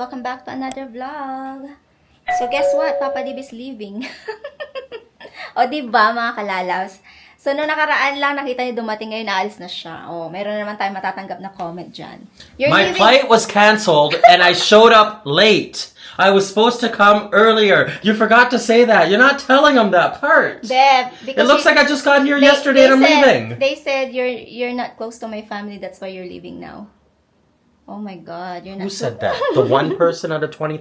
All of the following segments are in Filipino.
Welcome back to another vlog. So guess what? Papa Dib is leaving. O diba mga kalalaws? So nung nakaraan lang nakita niyo dumating ngayon, naalis na siya. Oh, meron naman tayong matatanggap na comment dyan. My flight was canceled and I showed up late. I was supposed to come earlier. You forgot to say that. You're not telling them that part. Beb, It looks like I just got here yesterday and I'm leaving. They said you're not close to my family, that's why you're leaving now. Oh my God, you're not. Who said that? The one person out of 20,000?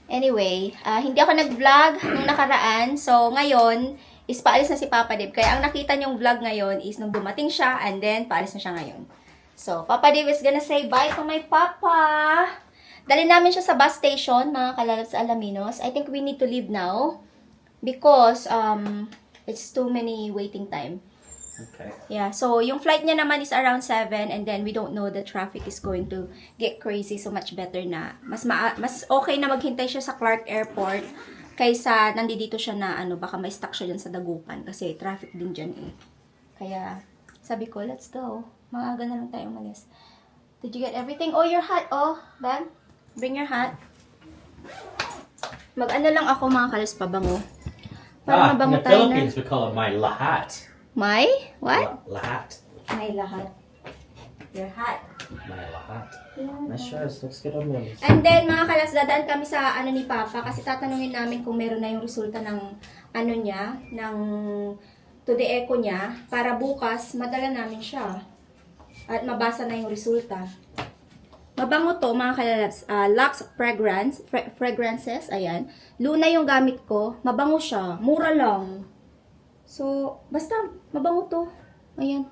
Anyway, hindi ako nag-vlog nung nakaraan. So, ngayon, is paalis na si Papa Dib. Kaya ang nakita niyong vlog ngayon is nung dumating siya and then paalis na siya ngayon. So, Papa Dib is gonna say bye to my papa. Dali namin siya sa bus station, mga kalalab sa Alaminos. I think we need to leave now because it's too many waiting time. Okay. Yeah, so yung flight niya naman is around 7 and then we don't know the traffic is going to get crazy, so much better na. Mas okay na maghintay siya sa Clark Airport kaysa nandito siya na baka ma-stuck siya dyan sa Dagupan kasi traffic din dyan eh. Kaya sabi ko, let's go. Maaga na lang tayo umalis. Did you get everything? Oh, your hat. Oh, Ben, bring your hat. Mag-ano lang ako mga kalas pabango. Para In mabango the tayo na. Philippines, we call it my lahat. My? What? Lahat. My lahat. Your hat. My lahat. Nice shirt. Looks good on me. And then, mga kalas, dadaan kami sa ni Papa kasi tatanungin namin kung meron na yung resulta ng niya, ng to the echo niya, para bukas, madala namin siya. At mabasa na yung resulta. Mabango to, mga kalalabs. Lux Fragrances, ayan. Luna yung gamit ko. Mabango siya. Mura lang. So, basta, mabango to. Ayan.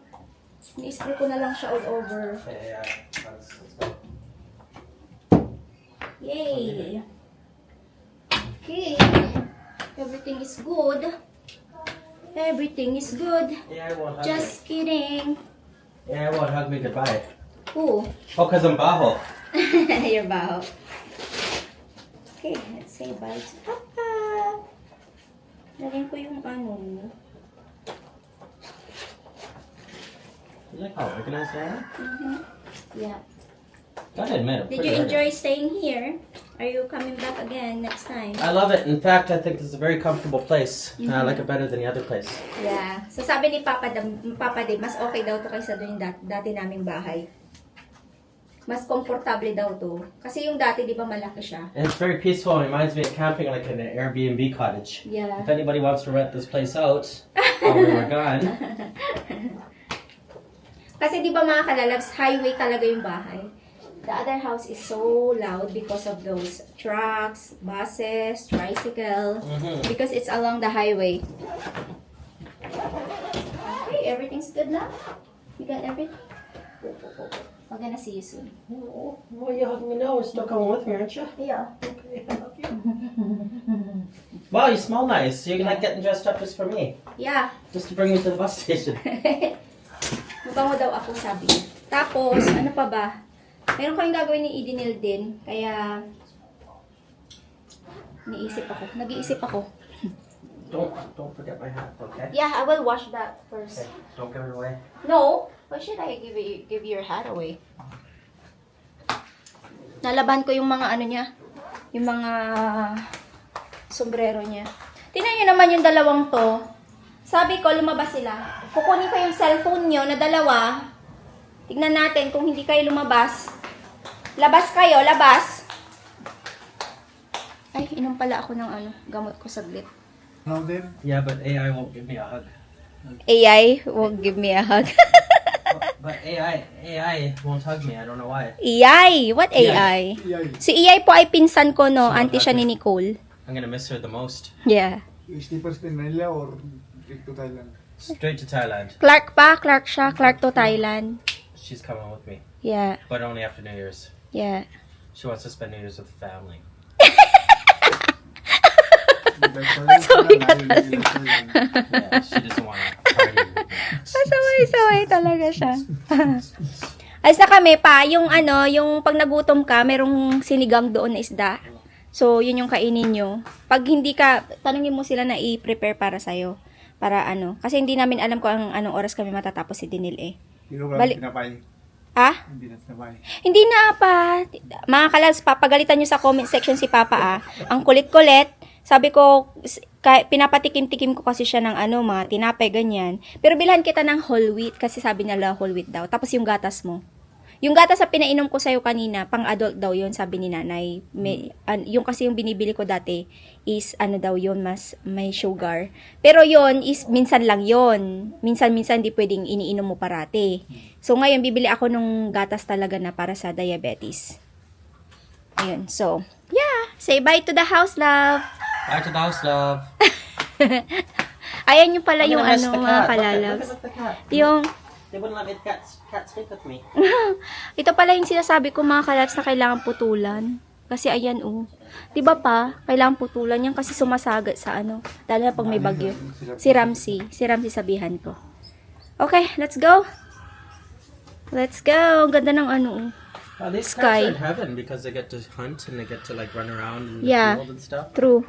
Ni-spray ko na lang siya all over. Yay! Okay. Everything is good. Everything is good. Yeah, I won't hug Just kidding. me. Yeah, I won't hug me goodbye. Who? Oh, because I'm baho. Your baho. Okay, let's say bye to Papa. Lagyan ko yung You like how organized I am? Yeah. Gotta admit, I'm Did pretty you enjoy organized. staying here? Are you coming back again next time? I love it. In fact, I think this is a very comfortable place. I like it better than the other place. Yeah. So sabi ni Papa Dib, mas okay daw to kaysa doon yung dati naming bahay. Mas komportable daw to. Kasi yung dati, di ba malaki siya? And it's very peaceful. It reminds me of camping like in an Airbnb cottage. Yeah. If anybody wants to rent this place out while we were gone, Kasi di ba mga kalalabs, highway talaga yung bahay. The other house is so loud because of those trucks, buses, tricycle. Because it's along the highway. Okay, everyth's good now? You got everything? We're gonna see you soon. well, you hug me now. You're still coming with me, aren't you? Yeah. Okay, I love you. Wow, you smell nice. You're like getting dressed up just for me, Yeah. just to bring me to the bus station. Mabango daw ako, sabi niya. Tapos, ano pa ba? Meron kayong gagawin ni Idinil din. Kaya, nag-iisip ako. Don't forget my hat, okay? Yeah, I will wash that first. Okay, don't give it away. No, why should I give your hat away? Nalaban ko yung mga niya, yung mga sombrero niya. Tingnan niyo naman yung dalawang to. Sabi ko, lumabas sila. Kukunin ko yung cellphone niyo na dalawa. Tignan natin kung hindi kayo lumabas. Labas kayo, labas. Ay, inom pala ako ng gamot ko saglit. Now then, Yeah, but AI won't give me a hug. AI won't give me a hug. But AI won't hug me. I don't know why. AI? What AI? yeah, Si Iyay po ay pinsan ko, no? So, Auntie siya ni okay. Nicole. I'm gonna miss her the most. Yeah. sleepers in Manila or trip to Thailand? Straight to Thailand. Clark pa. Clark siya. Clark to Thailand. She's coming with me, Yeah. but only after New Year's. Yeah. She wants to spend New Year's with the family. Masaway ka talaga. Yeah, she doesn't want to party with me. Masaway talaga siya. Ayos na kami pa. Yung yung pag nagutom ka, merong sinigang doon na isda. So, yun yung kainin nyo. Pag hindi ka, tanungin mo sila na i-prepare para sa'yo. Para kasi hindi namin alam kung anong oras kami matatapos si Dinil eh. Sino ba Bali- pinapay? Ah? Hindi na sabay. Hindi na pa. Mga kalabs, papagalitan nyo sa comment section si Papa Ang kulit-kulit. Sabi ko, pinapatikim-tikim ko kasi siya ng mga tinapay, ganyan. Pero bilhan kita ng whole wheat kasi sabi nila whole wheat daw. Tapos yung gatas mo. Yung gatas na pinainom ko sa'yo kanina, pang adult daw yon sabi ni nanay. Yung kasi yung binibili ko dati is daw yon mas may sugar. Pero yon is minsan lang yon. Minsan-minsan di pwedeng iniinom mo parati. So ngayon bibili ako nung gatas talaga na para sa diabetes. Ayun. So, yeah. Say bye to the house, love. Back to the house, love. Ayan yung pala I'm yung gonna miss the mga cat. kalalabs. Look at the cat. Yung They wouldn't let me cat sleep with me. ito pala yung sinasabi ko mga kalabs na kailangan putulan. Kasi ayan Diba pa, kailangan putulan yan kasi sumasagat sa lalo na pag may bagyo. Si Ramsey sabihan ko. Okay, let's go. Let's go. Ang ganda ng Oh, these Sky. cats are in heaven because they get to hunt and they get to like run around in the Yeah. field and stuff. True.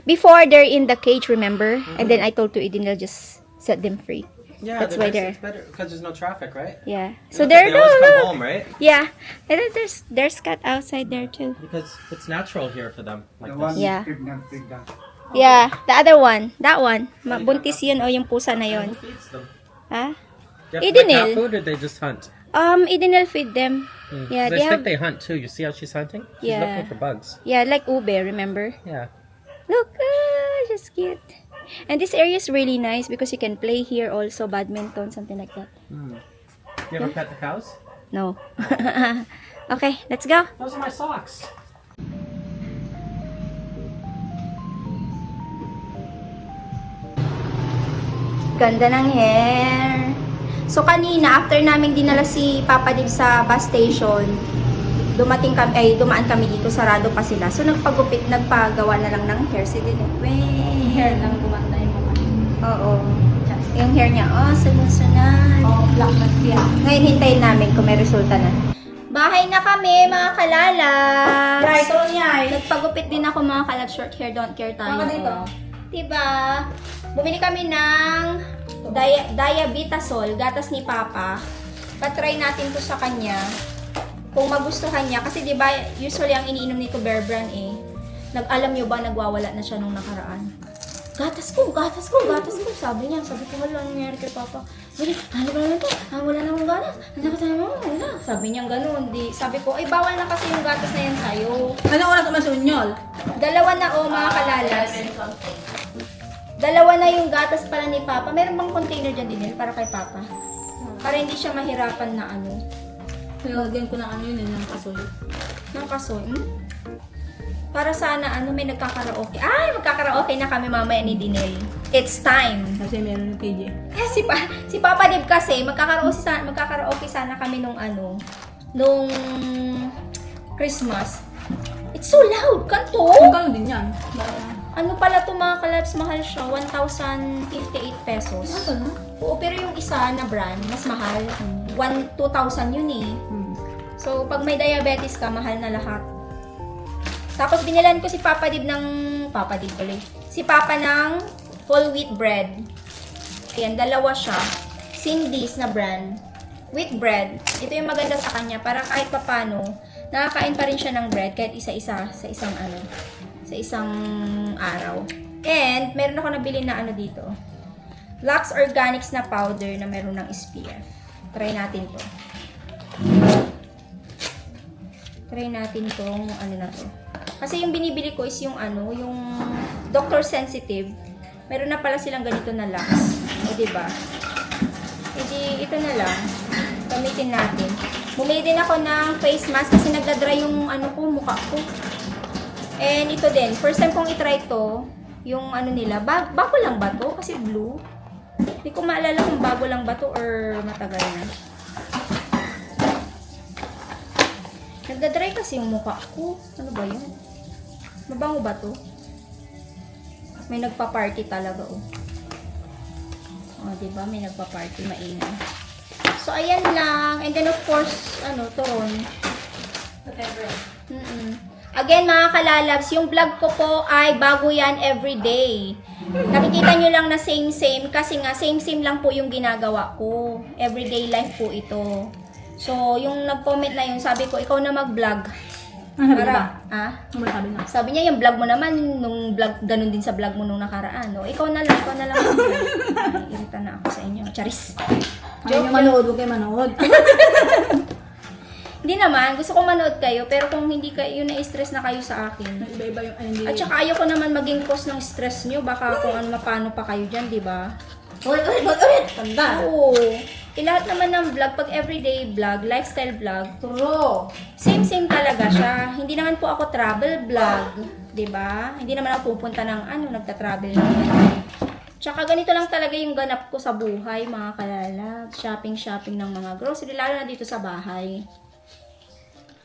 Before they're in the cage, remember? And then I told to Eden, I'll just set them free. Yeah, That's why they're- it's better because there's no traffic, right? Yeah. So So they're they always come home, right? Yeah. And then there's cat outside there too. Because it's natural here for them, like The one this. Yeah. pregnant pig na. Yeah, the other one. That one. Buntis yun yung pusa na yun. Who feeds them? Ha? Do you have to buy Edenil. cat food or they just hunt? Eden will feed them. Yeah, 'Cause they I have think they hunt too. You see how she's hunting? She's Yeah. looking for bugs. yeah, like ube, remember? Yeah. Look, just cute. And this area is really nice because you can play here also, badminton, something like that. You ever pet the cows? No. Okay, let's go. Those are my socks. Ganda ng hair. So kanina, after namin dinala si Papa Dib sa bus station, dumaan kami dito, sarado pa sila. So nagpagawa na lang ng hair. Si Dinit. Hair lang gumanda yung mukha. Oo. Yung hair niya, sunod-sunod. Black na siya. Ngayon hintayin namin kung may resulta na. Bahay na kami, mga kalala. Yay, tulong yay. Nagpagupit din ako, mga kalab. Short hair, don't care tayo. Baka dito. Diba? Bumili kami ng diabetasol, gatas ni Papa. Patry natin to sa kanya. Kung magustuhan niya. Kasi diba, usually ang iniinom nito Bear Brand Alam nyo ba, nagwawala na siya nung nakaraan. Gatas ko. Sabi ko, wala nangyari kay Papa. Ano ba naman to? Wala namang gatas. Wala. Sabi niya ganun. Sabi ko, ay bawal na kasi yung gatas na yan sa'yo. Ano oras naman sa unyol? Dalawa na mga kalalas. Dalawa na yung gatas pala ni Papa. Meron bang container dyan din para kay Papa? Para hindi siya mahirapan na Nilagyan ko ng yun, ng kasoy. ng kasoy. Para sana may nagkakaraoke. Ay, magkakaraoke na kami mamaya ni Dinel. It's time. Kasi meron yung KJ. Si Papa Dib kasi magkakaraoke sana kami nung Christmas. It's so loud, kanto. Magkano din yan? Ano pala to mga kalabs, mahal siya, 1,058 pesos. Ano? Oo, pero yung isa na brand, mas mahal. 2,000 yun So, pag may diabetes ka, mahal na lahat. Tapos, binilan ko si Papa Dib si Papa ng whole wheat bread. Ayan, dalawa siya. Cindy's na brand. Wheat bread. Ito yung maganda sa kanya, para kahit papano, nakakain pa rin siya ng bread, kahit isa-isa, sa isang araw. And, meron ako nabili na dito. Lux Organics na powder na meron ng SPF. Try natin to. Try natin tong na to. Kasi yung binibili ko is yung yung Doctor Sensitive. Meron na pala silang ganito na Lux. O, diba? Edi, ito na lang. Gamitin natin. Bumili din ako ng face mask kasi nagda-dry yung mukha ko. And ito din, first time kong itry to, yung nila, bago lang ba to? Kasi blue. Hindi ko maalala kung bago lang ba to or matagal na. Nagda-dry kasi yung mukha ko. Ano ba yun? Mabango ba to? May nagpa-party talaga, diba? May nagpa-party, maingay. So, ayan lang. And then, of course, turon. Whatever. Again, mga kalalabs, yung vlog ko po ay bago yan everyday. Nakikita nyo lang na same-same kasi nga same-same lang po yung ginagawa ko. Everyday life po ito. So, yung nag-comment na yun, sabi ko, ikaw na mag-vlog. Ano sabi ba? Ah? Ano ba sabi na? Sabi niya, yung vlog mo naman, nung vlog, ganun din sa vlog mo nung nakaraan. O, ikaw na lang mag-vlog. Irita na ako sa inyo. Charis. Ayaw nyo manood, huwag kayo manood. Hindi naman, gusto ko manood kayo, pero kung hindi kayo na-stress na kayo sa akin. Iba-iba yung hindi. At saka ayoko naman maging cause ng stress nyo, baka kung ano mapano pa kayo dyan, di ba? Ulit! Tanda! Oo. Lahat naman ng vlog, pag everyday vlog, lifestyle vlog, True! same talaga siya. Hindi naman po ako travel vlog, 'di ba? Hindi naman ako pupunta ng nagta-travel naman. Tsaka ganito lang talaga yung ganap ko sa buhay, mga kalalab. Shopping ng mga grocery, lalo na dito sa bahay.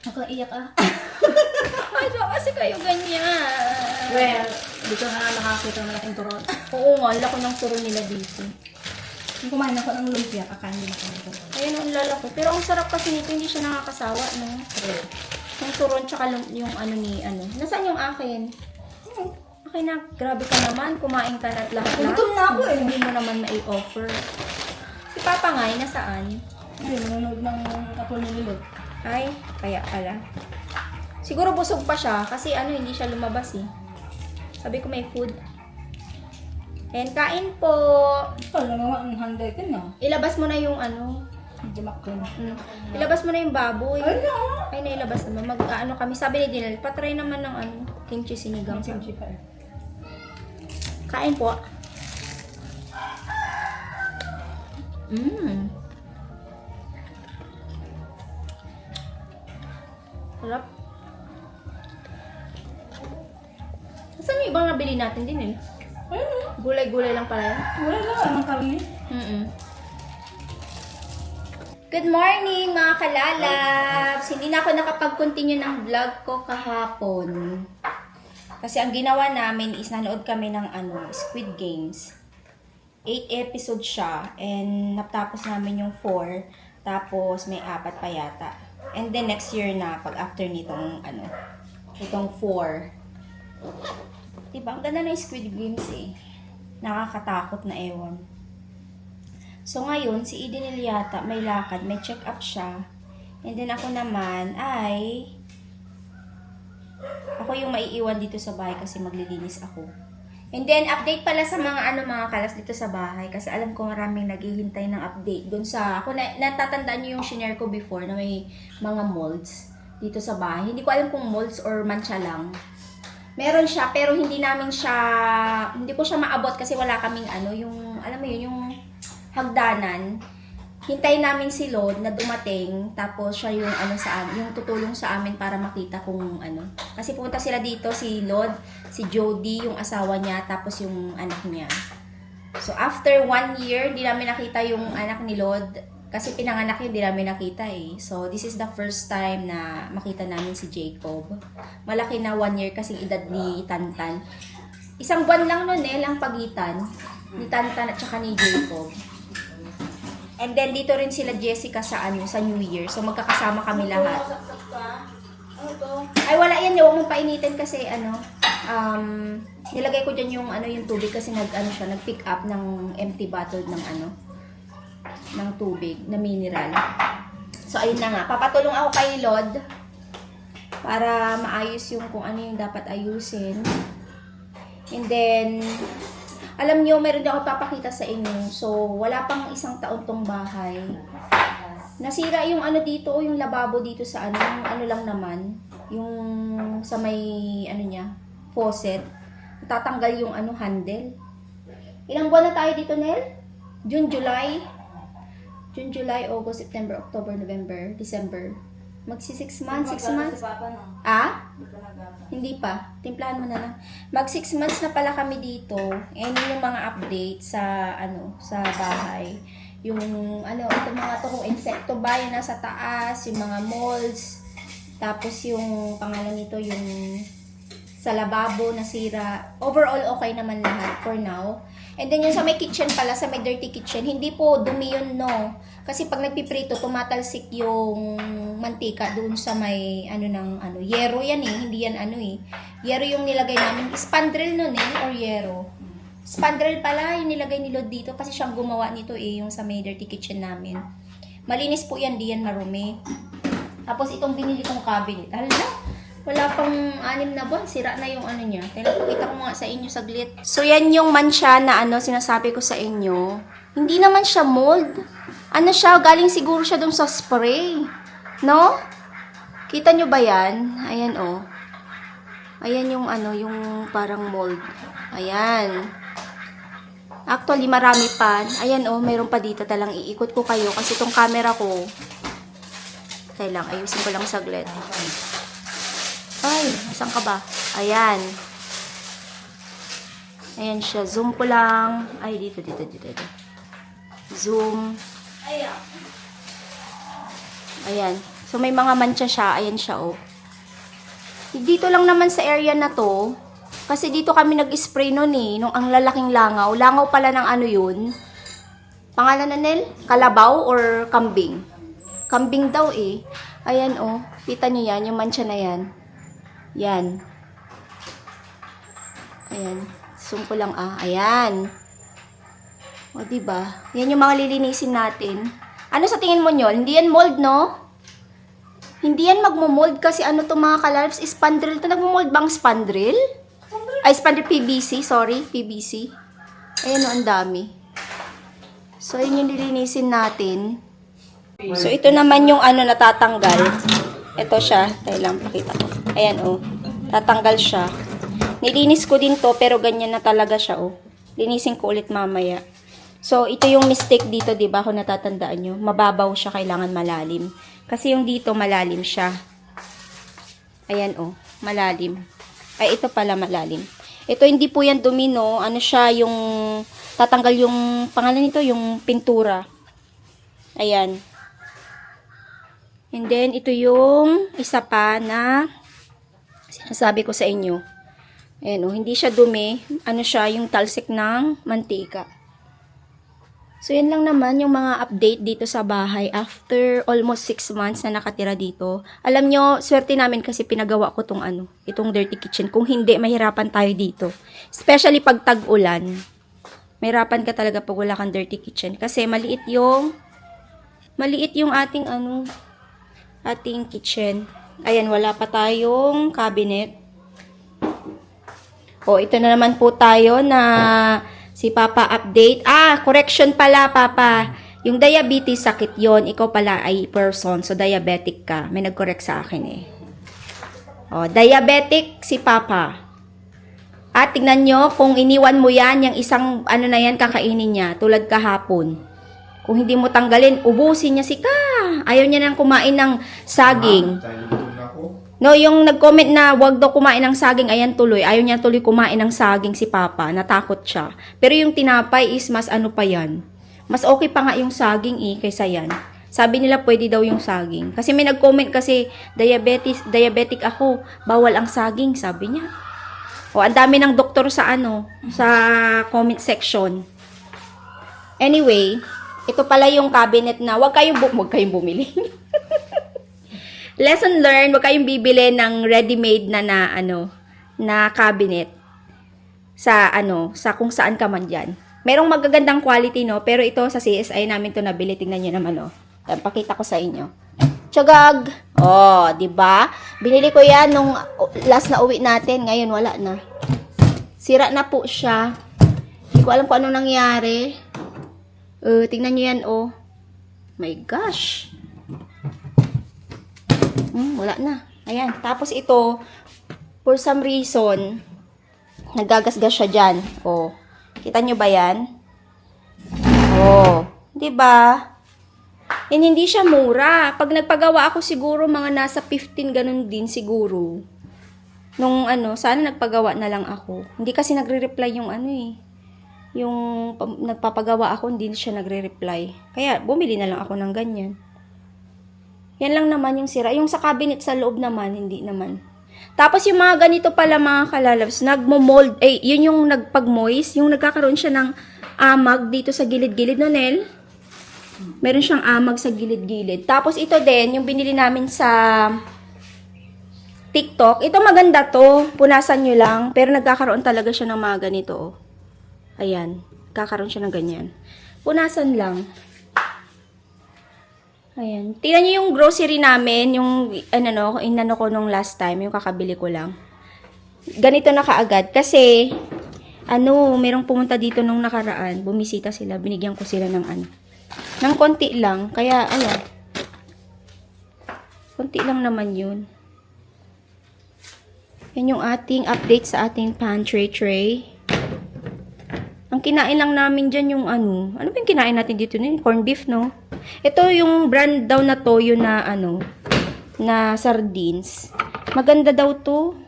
Nakaiyak ah. Ay, so, kasi kayo ganyan. Well, dito na nakakita ng malaking turot. Oo nga, lako ng turo nila dito. Kung kumain ako ng lumpia, kakain din ako nito. Ayun ang lalaki. Pero ang sarap kasi nito, hindi siya nakakasawa, no? Yung turon, tsaka yung Nasaan yung akin? Okay na, grabe ka naman. Kumain ka na at lahat. Gutom na ako eh. Hindi mo naman mai-offer. Si Papa nga, nasaan? Ay, manonood ng Apple Nililot. Ay, kaya pala. Siguro busog pa siya kasi hindi siya lumabas eh. Sabi ko may food. And kain po. Ikaw lang naman ang handay ka na. Ilabas mo na yung Hindi makin. Ilabas mo na yung baboy. Ay, no! Ay, nailabas naman. Kami. Sabi ni Dinel, patry naman ng kimchi sinigang. Kimchi pa eh. Kain po. Sarap. Saan yung ibang nabili natin din Gulay-gulay lang pala yan. Wala lang, ang karni. Good morning mga kalalabs! Hindi na ako nakapag-continue ng vlog ko kahapon. Kasi ang ginawa namin is nanood kami ng Squid Games. 8 episodes siya and natapos namin yung 4. Tapos may 4 pa yata. And then next year na pag after nitong itong 4. Diba? Ang ganda ng Squid Games eh. Nakakatakot na ewan. So ngayon, si Eden yata may lakad, may check-up siya. And then ako naman ay ako yung maiiwan dito sa bahay kasi maglilinis ako. And then update pala sa mga mga kalas dito sa bahay kasi alam ko maraming naghihintay ng update doon sa natatandaan niyo yung shinare ko before na may mga molds dito sa bahay. Hindi ko alam kung molds or mancha lang. Meron siya pero hindi ko siya maabot kasi wala kaming yung alam mo yun yung hagdanan. Hintayin namin si Lord na dumating tapos siya yung yung tutulong sa amin para makita kung Kasi pumunta sila dito si Lord, si Jody, yung asawa niya, tapos yung anak niya. So after 1 year, di namin nakita yung anak ni Lord kasi pinanganak yun, di namin nakita eh. So this is the first time na makita namin si Jacob. Malaki na 1 year kasi edad ni Tantan. 1 buwan lang nun ang pagitan ni Tantan at saka ni Jacob. And then dito rin sila Jessica sa New Year. So magkakasama kami lahat. Ay wala yan, huwag mong painitin kasi nilagay ko diyan yung tubig kasi nag-pick up ng empty bottle ng tubig na mineral. So ayun na nga, papatulong ako kay Lord para maayos yung kung ano yung dapat ayusin. And then alam niyo, meron din ako papakita sa inyo. So, wala pang 1 taon tong bahay. Nasira yung dito, yung lababo dito sa yung lang naman. Yung sa may, niya, faucet. Tatanggal yung handle. Ilang buwan na tayo dito, Nel? June, July, August, September, October, November, December. Magsi 6 months, 6 months. Hindi pa. Timplahan mo na lang. Mag 6 months na pala kami dito. And yung mga update sa sa bahay. Yung itong mga kung insekto ba yung nasa taas, yung mga molds. Tapos yung pangalan nito yung sa lababo nasira. Overall okay naman lahat for now. And then yung sa may kitchen pala, sa may dirty kitchen, hindi po dumi yun, no. Kasi pag nagpiprito, tumatalsik yung mantika doon sa may yero yan hindi yan Yero yung nilagay namin. Spandrel nun or yero. Spandrel pala yung nilagay ni Lord dito kasi siyang gumawa nito yung sa may dirty kitchen namin. Malinis po yan, di yan marumi. Tapos itong binili kong cabinet. Hala, wala pang 6 na buwan. Sira na yung ano niya. Pakita ko nga sa inyo saglit. So, yan yung mancha na ano, sinasabi ko sa inyo. Hindi naman siya mold. Ano siya, galing siguro siya dun sa spray. No? Kita nyo ba yan? Ayan, oh. Ayan yung ano, yung parang mold. Ayan. Actually, marami pa. Ayan, oh, mayroon pa dito. Talang iikot ko kayo kasi itong camera ko. Kailang, ayusin ko lang saglit. Ay, saan ka ba? Ayan. Ayan siya. Zoom ko lang. Ay, dito. Zoom. Ayan. So, may mga mancha siya. Ayan siya, oh. Dito lang naman sa area na to. Kasi dito kami nag-spray nun eh. Nung ang lalaking langaw. Langaw pala ng ano yun. Pangalan na Nel? Kalabaw or kambing? Kambing daw eh. Ayan oh. Kita nyo yan. Yung mancha na yan. Yan. Ayan. Zoom ko lang ah. Ayan. O diba? Yan yung mga lilinisin natin. Ano sa tingin mo nyo? Hindi yan mold no? Hindi yan magmo-mold kasi ano to mga kalalabs? Spandrel to. Nagmo-mold bang spandrel? Ay, spandrel PVC. Sorry, PVC. Ayan o, ang dami. So, yun yung lilinisin natin. So, ito naman yung ano natatanggal. Ito siya. Tayo lang, pakita ko. Ayan o. Tatanggal siya. Nilinis ko din to, pero ganyan na talaga siya o. Linisin ko ulit mamaya. So, ito yung mistake dito, diba? Kung natatandaan nyo. Mababaw siya, kailangan malalim. Kasi yung dito, malalim siya. Ayan, oh. Malalim. Ay, ito pala malalim. Ito, hindi po yan domino. Ano siya, yung tatanggal yung, pangalan nito, yung pintura. Ayan. And then, ito yung isa pa na sinasabi ko sa inyo. Ayan, oh. Hindi siya dumi. Ano siya, yung talsik ng mantika. So, yan lang naman yung mga update dito sa bahay after almost 6 months na nakatira dito. Alam nyo, swerte namin kasi pinagawa ko itong dirty kitchen. Kung hindi, mahirapan tayo dito. Especially pag tag-ulan. Mahirapan ka talaga pag wala kang dirty kitchen. Kasi maliit yung ating kitchen. Ayan, wala pa tayong cabinet. O, ito na naman po tayo na si Papa update. Correction pala, Papa. Yung diabetes, sakit yon. Ikaw pala ay person. So, diabetic ka. May nag-correct sa akin eh. O, diabetic si Papa. At tignan nyo, kung iniwan mo yan, yung isang, na yan, kakainin niya. Tulad kahapon. Kung hindi mo tanggalin, ubusin niya si Ka. Ayaw niya nang kumain ng saging. No, yung nag-comment na wag daw kumain ng saging, ayan tuloy. Ayaw niya tuloy kumain ng saging si Papa. Natakot siya. Pero yung tinapay is mas ano pa yan. Mas okay pa nga yung saging kaysa yan. Sabi nila pwede daw yung saging. Kasi may nag-comment kasi diabetic ako. Bawal ang saging, sabi niya. O, ang dami ng doktor sa sa comment section. Anyway, ito pala yung cabinet na wag kayong bumili. Lesson learned, wag kayong bibili ng ready-made na cabinet sa kung saan ka man dyan. Merong magagandang quality, no? Pero ito sa CSI namin to nabili. Tingnan nyo naman, no? Yan, pakita ko sa inyo. Tiyagag! Oh, di ba? Binili ko yan nung last na uwi natin. Ngayon, wala na. Sira na po siya. Hindi ko alam kung ano nangyari. Tingnan nyo yan, oh. My gosh! Wala na. Ayan. Tapos ito, for some reason, nagagasgas siya dyan. Oh. Kita nyo ba yan? Oh. Diba? And hindi siya mura. Pag nagpagawa ako siguro, mga nasa 15 ganun din siguro. Nung sana nagpagawa na lang ako. Hindi kasi nagre-reply yung yung nagpapagawa ako, hindi siya nagre-reply. Kaya, bumili na lang ako ng ganyan. Yan lang naman yung sira. Yung sa cabinet sa loob naman, hindi naman. Tapos yung mga ganito pala mga kalalabs, nagmo-mold, yun yung nagpag-moist, yung nagkakaroon siya ng amag dito sa gilid-gilid, no, Nel? Meron siyang amag sa gilid-gilid. Tapos ito din, yung binili namin sa TikTok. Ito maganda to, punasan nyo lang, pero nagkakaroon talaga siya ng mga ganito, oh. Ayan, nagkakaroon siya ng ganyan. Punasan lang. Ayan. Tingnan niyo yung grocery namin, yung inano ko nung last time, yung kakabili ko lang. Ganito na kaagad. Kasi, merong pumunta dito nung nakaraan. Bumisita sila. Binigyan ko sila ng ng konti lang. Kaya, ayan. Konti lang naman yun. Yan yung ating update sa ating pantry tray. Ang kinain lang namin dyan yung ano ba yung kinain natin dito? Corned beef, no? Ito yung brand daw na toyo na na sardines. Maganda daw to.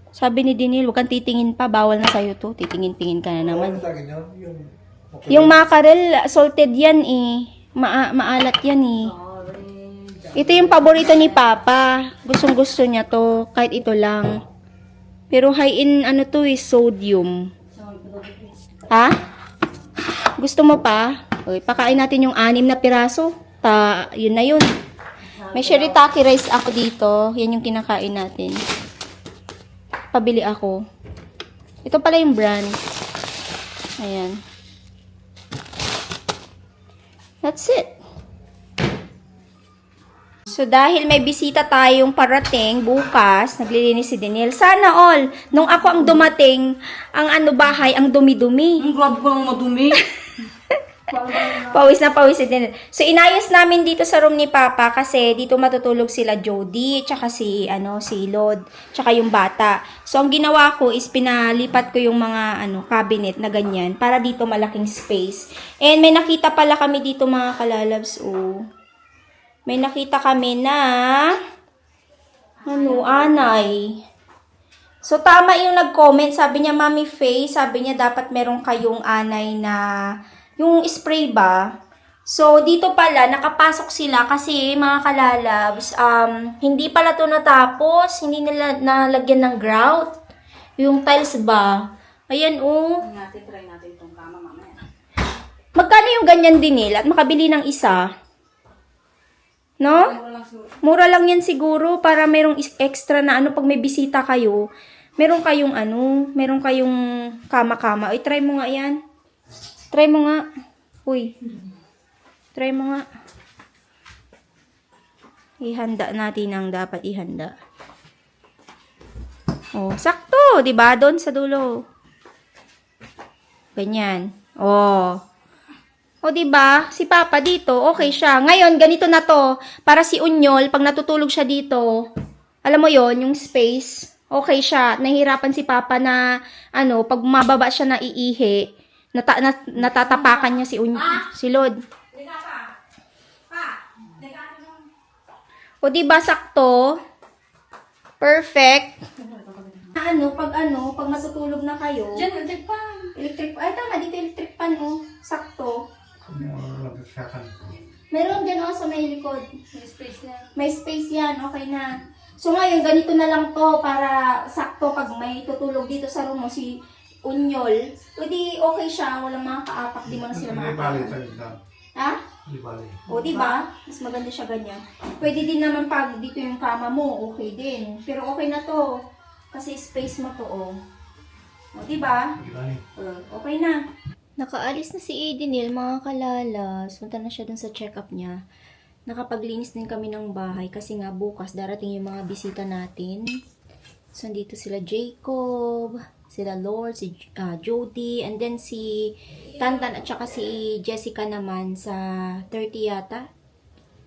Sabi ni Dinil, huwag kang titingin pa, bawal na sa'yo to. Titingin-tingin ka na naman. Yung mackerel, salted yan eh. Maalat yan eh. Ito yung paborito ni Papa. Gustong-gusto niya to, kahit ito lang. Pero high in to is sodium. Ha? Gusto mo pa? Okay, pakain natin yung 6 na piraso. Yun na yun. May shirataki rice ako dito. Yan yung kinakain natin. Pabili ako. Ito pala yung brand. Ayan. That's it. So, dahil may bisita tayong parating bukas, naglilinis si Daniel. Sana all, nung ako ang dumating, ang bahay, ang dumi-dumi. Ang grab ko ng madumi. Pawis na pawis si Daniel. So, inayos namin dito sa room ni Papa kasi dito matutulog sila Jody, tsaka si Lod, tsaka yung bata. So, ang ginawa ko is pinalipat ko yung mga cabinet na ganyan para dito malaking space. And may nakita pala kami dito mga kalalabs. May nakita kami na anay. So, tama yung nag-comment. Sabi niya, Mami Faye, sabi niya dapat meron kayong anay na yung spray ba? So, dito pala, nakapasok sila kasi mga kalalabs, hindi pala to natapos. Hindi nila nalagyan ng grout. Yung tiles ba? Ayan, Try natin itong kama mamaya. Magkano yung ganyan din nila? At makabili ng isa? No? Mura lang yan siguro para merong extra na pag may bisita kayo, meron kayong kama-kama. Uy, try mo nga yan. Try mo nga. Uy. Try mo nga. Ihanda natin ang dapat ihanda. Sakto, 'di ba? Doon sa dulo. Ganyan. O, diba? Si Papa dito, okay siya. Ngayon, ganito na to. Para si Unyol, pag natutulog siya dito, alam mo yon yung space, okay siya. Nahihirapan si Papa na, pag mababa siya na iihi, natatapakan niya si Lod. O, diba, sakto? Perfect. Pag matutulog na kayo, Diyan, electric pan. ay, tama, dito electric pan, sakto. Meron dyan sa may likod. May space na. May space yan, okay na. So ngayon, ganito na lang to para sakto pag may tutulog dito sa room mo si Unyol. Pwede okay siya, walang mga kaapak, di mo na sila makakaapak. Ha? O, diba? Mas maganda siya ganyan. Pwede din naman pag dito yung kama mo, okay din. Pero okay na to. Kasi space mo to, O, diba? Okay na. Nakaalis na si Edenil, mga kalalas. Punta na siya dun sa check-up niya. Nakapaglinis din kami ng bahay kasi nga bukas darating yung mga bisita natin. So, dito sila Jacob, sila Lord, si Jody, and then si Tantan at saka si Jessica naman sa 30 yata.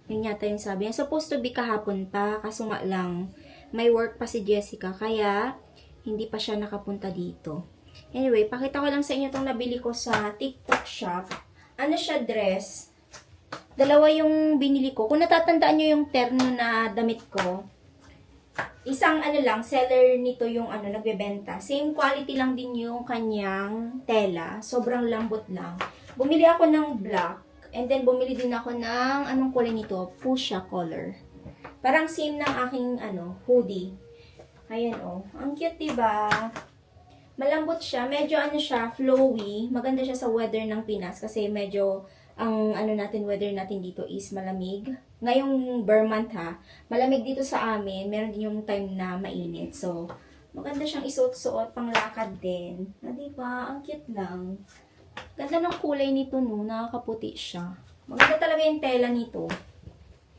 Yun yata yung sabi niya. Supposed to be kahapon pa, kaso nga lang, may work pa si Jessica, kaya hindi pa siya nakapunta dito. Anyway, pakita ko lang sa inyo itong nabili ko sa TikTok shop. Ano siya, dress. Dalawa yung binili ko. Kung natatandaan nyo yung terno na damit ko, isang seller nito yung nagbebenta. Same quality lang din yung kanyang tela. Sobrang lambot lang. Bumili ako ng black. And then, bumili din ako ng, anong kulay nito? Fuchsia color. Parang same ng aking, hoodie. Ayan, Ang cute, diba? Malambot siya. Medyo, siya, flowy. Maganda siya sa weather ng Pinas kasi medyo, ang, weather natin dito is malamig. Ngayong month ha, malamig dito sa amin. Meron din yung time na mainit. So, maganda siyang isuot-suot, panglakad din. Na, diba? Ang cute lang. Ganda ng kulay nito, no? Nakakaputi siya. Maganda talaga yung tela nito.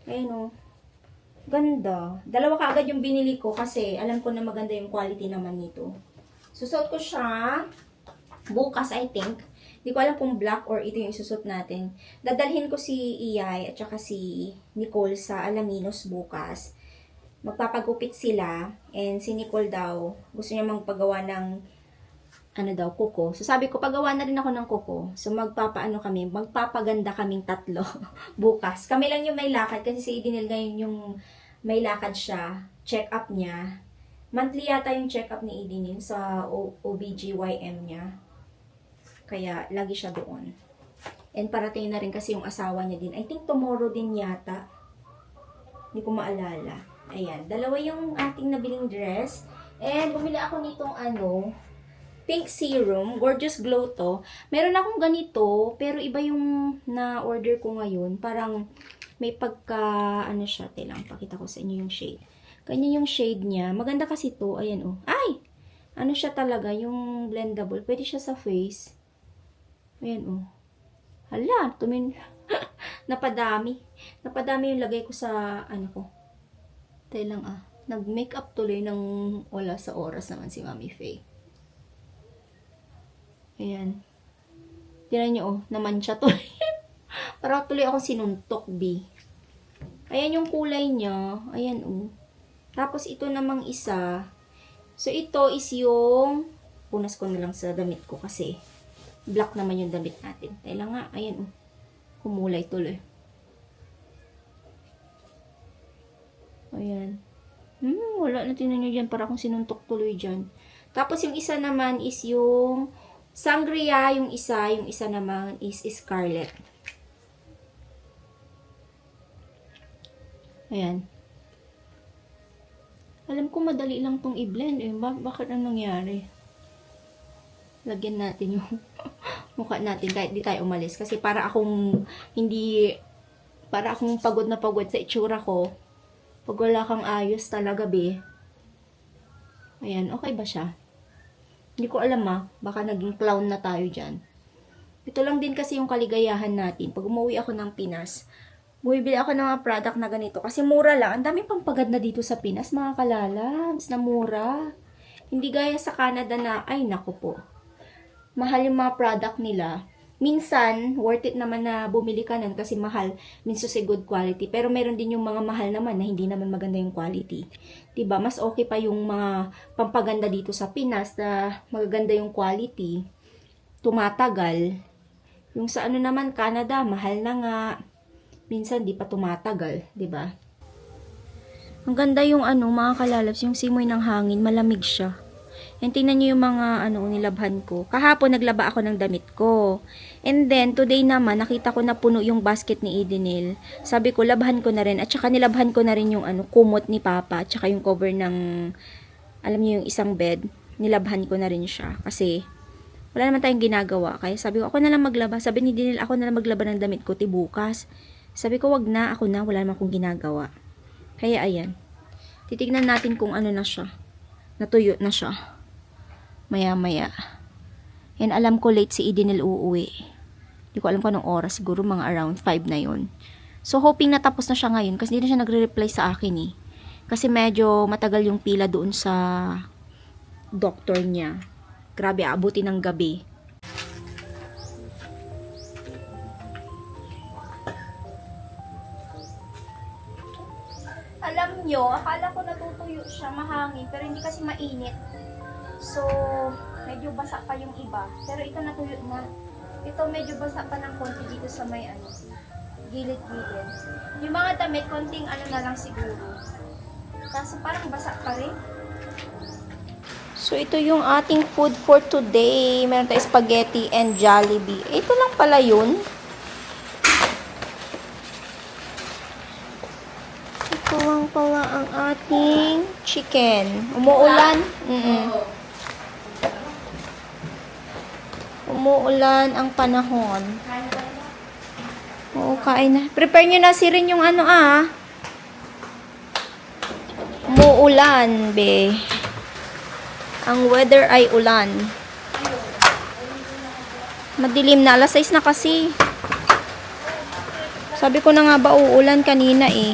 Ayan o. Ganda. Dalawa kaagad yung binili ko kasi alam ko na maganda yung quality naman nito. Susuot ko siya bukas, I think. Hindi ko alam kung black or ito yung isusot natin. Dadalhin ko si Iyay at saka si Nicole sa Alaminos bukas. Magpapagupit sila. And si Nicole daw, gusto niya magpagawa ng kuko. So sabi ko, pagawa na rin ako ng kuko. So magpapaganda kaming tatlo bukas. Kami lang yung may lakad kasi si Idinil ngayon yung may lakad siya. Check up niya. Monthly yata yung check up ni Idinil sa OBGYN niya. Kaya lagi siya doon. And parating na rin kasi yung asawa niya din. I think tomorrow din yata. Hindi ko maalala. Ayan, dalawa yung ating nabiling dress. And bumili ako nitong pink serum, Gorgeous Glow to. Meron akong ganito, pero iba yung na-order ko ngayon. Parang may pagka, siya, lang, pakita ko sa inyo yung shade. Kanya yung shade niya. Maganda kasi to, ayan oh. Ay! Siya talaga, yung blendable. Pwede siya sa face. Ayan oh. Hala, napadami. Napadami yung lagay ko sa, ko. Lang nag-makeup tuloy ng wala sa oras naman si Mami Faye. Ayan. Tingnan nyo, naman siya tuloy. Para tuloy akong sinuntok, B. Ayan yung kulay niya. Ayan, Tapos, ito namang isa. So, ito is yung punas ko na lang sa damit ko kasi black naman yung damit natin. Kailan nga, ayan, kumulay tuloy. Ayan. Wala na, tingnan nyo dyan. Para akong sinuntok tuloy dyan. Tapos, yung isa naman is yung Sangria, yung isa naman is Scarlet. Ayan. Alam ko madali lang tong i-blend eh. Bakit ang nangyari? Lagyan natin yung mukha natin kahit di tayo umalis. Kasi para akong pagod na pagod sa itsura ko. Pag wala kang ayos talaga, be. Ayan, okay ba siya? Hindi ko alam baka naging clown na tayo dyan. Ito lang din kasi yung kaligayahan natin. Pag umuwi ako ng Pinas, bumibili ako ng mga product na ganito. Kasi mura lang. Ang daming pampagad na dito sa Pinas, mga kalalabs, na mura. Hindi gaya sa Canada na, ay naku po. Mahal yung mga product nila. Minsan, worth it naman na bumili ka nun kasi mahal. Minsan sa good quality. Pero meron din yung mga mahal naman na hindi naman maganda yung quality. Diba? Mas okay pa yung mga pampaganda dito sa Pinas na magaganda yung quality. Tumatagal. Yung sa naman, Canada, mahal na nga. Minsan, di pa tumatagal. Diba? Ang ganda yung mga kalalabs, yung simoy ng hangin, malamig siya. And tingnan nyo yung mga nilabhan ko. Kahapon naglaba ako ng damit ko. And then today naman nakita ko na puno yung basket ni Idinil. Sabi ko labhan ko na rin at saka nilabhan ko na rin yung kumot ni Papa at saka yung cover ng alam niyo yung isang bed. Nilabhan ko na rin siya kasi wala naman tayong ginagawa. Kaya sabi ko ako na lang maglaba. Sabi ni Idinil ako na lang maglaba ng damit ko bukas. Sabi ko wag na, ako na, wala naman akong ginagawa. Kaya ayan. Titignan natin kung na siya. Natuyo na siya. Maya-maya. And alam ko late si Idinil uuwi. Hindi ko alam kung anong oras. Siguro mga around 5 na yun. So, hoping natapos na siya ngayon. Kasi hindi na siya nagre-reply sa akin eh. Kasi medyo matagal yung pila doon sa doctor niya. Grabe, aabuti ng gabi. Alam nyo, akala ko natutuyo siya, mahangin. Pero hindi kasi mainit. So, medyo basa pa yung iba. Pero ito natuyo na. Ito medyo basa pa ng konti dito sa may gilid-gilid. Yung mga damit, konting na lang siguro. Kaso parang basa pa rin. So, ito yung ating food for today. Meron tayong spaghetti and Jollibee. Ito lang pala yun. Ito lang pala ang ating chicken. Umuulan. Umuulan ang panahon. Oo, kain na. Prepare nyo na si rin yung Umuulan, be. Ang weather ay ulan. Madilim na. Alas 6 na kasi. Sabi ko na nga ba uulan kanina eh.